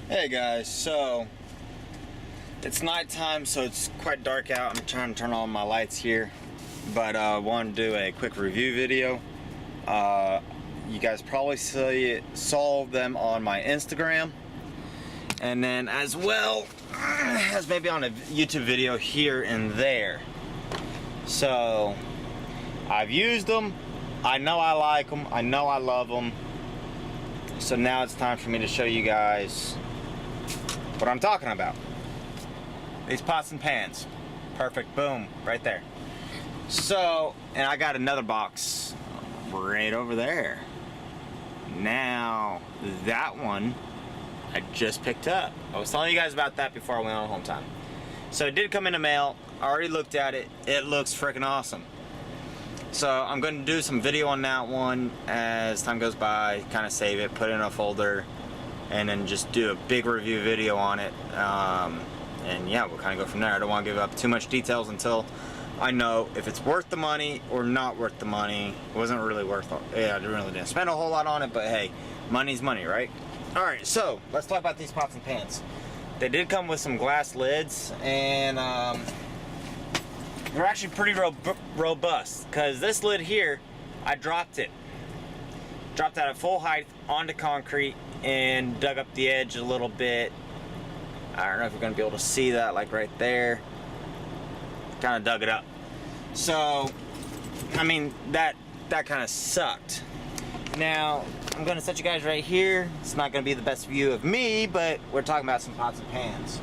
Hey guys, so it's nighttime, so it's quite dark out. I'm trying to turn on my lights here, but I wanted to do a quick review video. You guys probably saw them on my Instagram, and then as well as maybe on a YouTube video here and there. So I've used them. I know I like them. I know I love them. So now it's time for me to show you guys what I'm talking about. These pots and pans. Perfect, boom, right there. So, and I got another box right over there. Now, that one I just picked up. I was telling you guys about that before I went on home time. So it did come in the mail. I already looked at it. It looks freaking awesome. So I'm going to do some video on that one as time goes by, kind of save it, put it in a folder, and then just do a big review video on it. And yeah, we'll kind of go from there. I don't want to give up too much details until I know if it's worth the money or not worth the money. It wasn't really worth it. Yeah, I really didn't spend a whole lot on it, but hey, money's money, right? Alright, so let's talk about these pots and pans. They did come with some glass lids, and they're actually pretty robust, because this lid here, I dropped it. Dropped that at full height onto concrete and dug up the edge a little bit. I don't know if you're going to be able to see that, like right there. Kind of dug it up. So, I mean, that kind of sucked. Now, I'm going to set you guys right here. It's not going to be the best view of me, but we're talking about some pots and pans.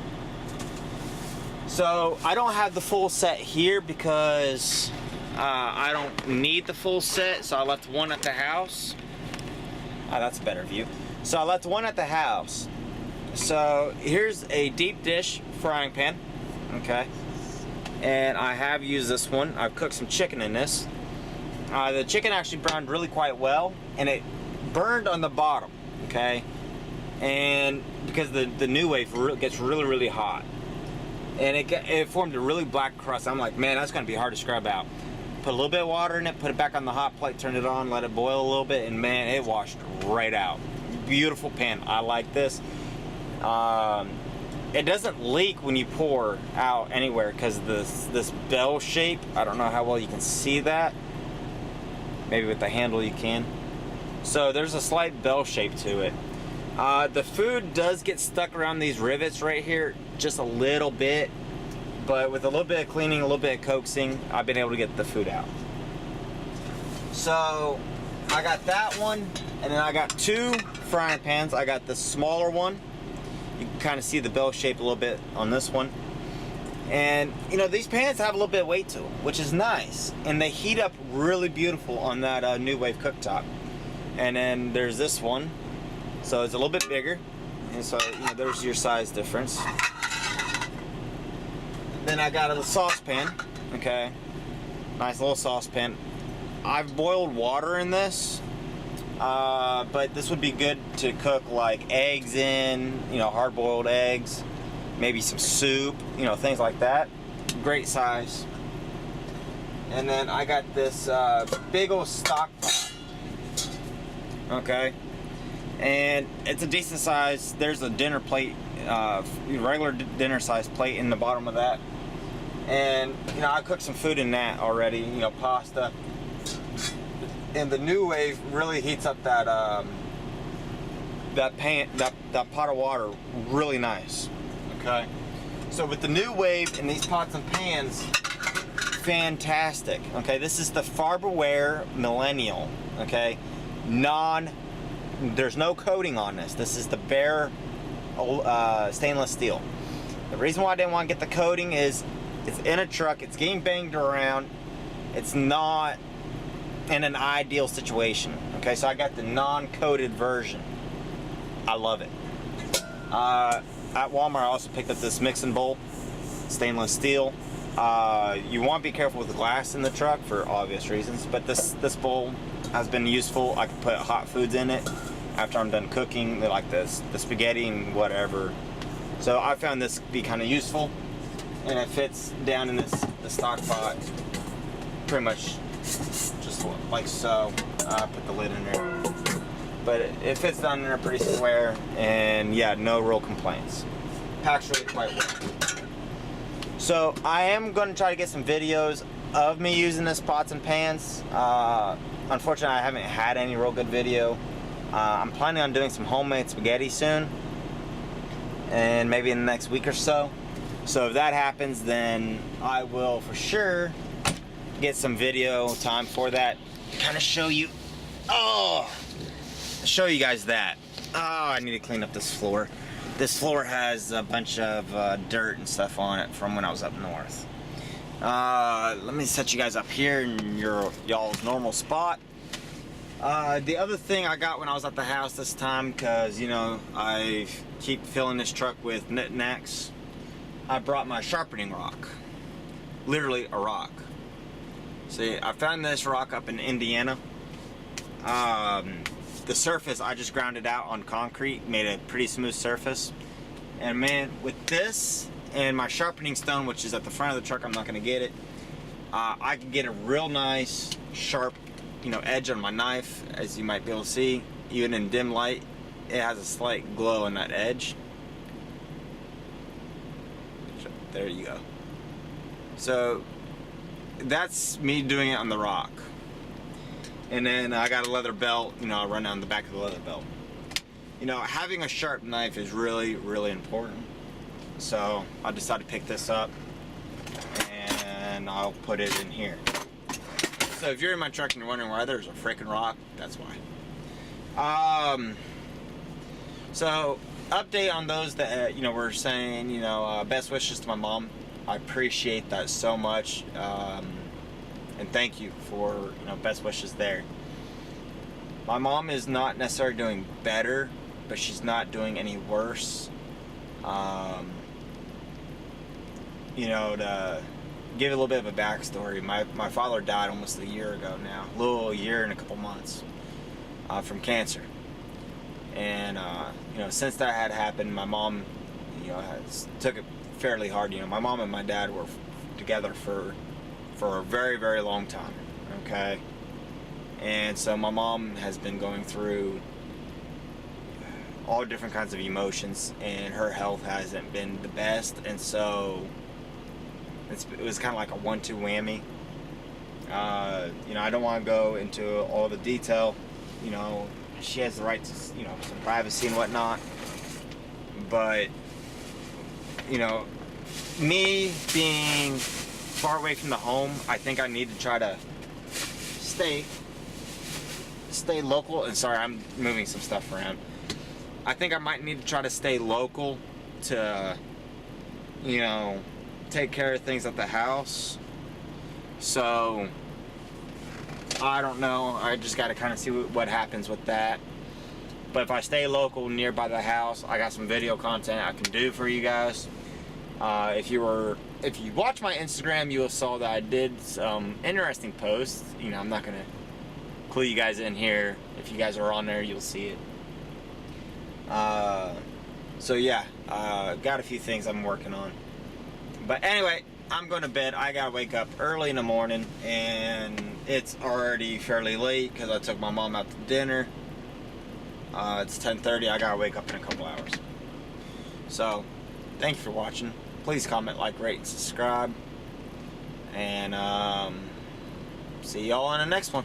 So, I don't have the full set here because I don't need the full set, so I left one at the house. Oh, that's a better view. So I left one at the house. So here's a deep dish frying pan, okay? And I have used this one. I've cooked some chicken in this. The chicken actually browned really quite well, and it burned on the bottom, okay? And because the new wave gets really hot, and it formed a really black crust. I'm like, man, that's gonna be hard to scrub out. Put a little bit of water in it, put it back on the hot plate, turn it on, let it boil a little bit, and man, it washed right out. Beautiful pan. I like this. It doesn't leak when you pour out anywhere because this bell shape. I don't know how well you can see that. Maybe with the handle you can. So there's a slight bell shape to it. The food does get stuck around these rivets right here just a little bit, but with a little bit of cleaning, a little bit of coaxing, I've been able to get the food out. So I got that one, and then I got two frying pans. I got the smaller one. You can kind of see the bell shape a little bit on this one. And you know, these pans have a little bit of weight to them, which is nice, and they heat up really beautiful on that new wave cooktop. And then there's this one, so it's a little bit bigger, and so you know, there's your size difference. Then I got a saucepan, okay, nice little saucepan. I've boiled water in this, but this would be good to cook like eggs in, you know, hard-boiled eggs, maybe some soup, you know, things like that. Great size. And then I got this big old stock pot, okay, and it's a decent size. There's a dinner plate, regular dinner size plate in the bottom of that. And you know, I cooked some food in that already, you know, pasta. And the new wave really heats up that that pot of water really nice. Okay. So with the new wave and these pots and pans, fantastic. Okay, this is the Farberware Millennium. Okay, there's no coating on this. This is the bare stainless steel. The reason why I didn't want to get the coating is it's in a truck, it's getting banged around, it's not in an ideal situation. Okay, so I got the non-coated version. I love it. At Walmart, I also picked up this mixing bowl, stainless steel. You want to be careful with the glass in the truck for obvious reasons, but this bowl has been useful. I can put hot foods in it after I'm done cooking, like the spaghetti and whatever. So I found this to be kind of useful, and it fits down in the stock pot pretty much just like so. I put the lid in there. but it fits down in there pretty square, and yeah, no real complaints. Packs really quite well. So I am going to try to get some videos of me using this pots and pans. Unfortunately, I haven't had any real good video. I'm planning on doing some homemade spaghetti soon, and maybe in the next week or so. So if that happens, then I will for sure get some video time for that. Kind of show you, show you guys that. Oh, I need to clean up this floor. This floor has a bunch of dirt and stuff on it from when I was up north. Let me set you guys up here in y'all's normal spot. The other thing I got when I was at the house this time, because, you know, I keep filling this truck with knickknacks, I brought my sharpening rock. Literally a rock. See, I found this rock up in Indiana. The surface, I just ground it out on concrete, made a pretty smooth surface. And man, with this and my sharpening stone, which is at the front of the truck, I'm not going to get it, I can get a real nice, sharp, you know, edge on my knife, as you might be able to see. Even in dim light, it has a slight glow on that edge. There you go. So that's me doing it on the rock. And then I got a leather belt, you know, I run down the back of the leather belt. You know, having a sharp knife is really, really important. So I decided to pick this up and I'll put it in here. So if you're in my truck and you're wondering why there's a freaking rock, that's why. So update on those that, you know, were saying, you know, best wishes to my mom. I appreciate that so much. And thank you for, you know, best wishes there. My mom is not necessarily doing better, but she's not doing any worse. You know, to give a little bit of a backstory, my father died almost a year ago now, a little year and a couple months, from cancer. And you know, since that had happened, my mom, you know, took it fairly hard. You know, my mom and my dad were together for a very, very long time, okay? And so my mom has been going through all different kinds of emotions, and her health hasn't been the best, and so it was kind of like a 1-2 whammy. You know, I don't want to go into all the detail. You know, she has the right to, you know, some privacy and whatnot, but, you know, me being far away from the home, I think I need to try to stay local. And sorry, I'm moving some stuff around. I think I might need to try to stay local to, you know, take care of things at the house. So I don't know, I just got to kind of see what happens with that. But if I stay local nearby the house, I got some video content I can do for you guys. If you watch my Instagram, you will saw that I did some interesting posts. You know, I'm not gonna clue you guys in here. If you guys are on there, you'll see it. So yeah, got a few things I'm working on. But anyway, I'm going to bed. I gotta wake up early in the morning, and it's already fairly late because I took my mom out to dinner. It's 10:30. I gotta wake up in a couple hours. So, thank you for watching. Please comment, like, rate, and subscribe. And see y'all on the next one.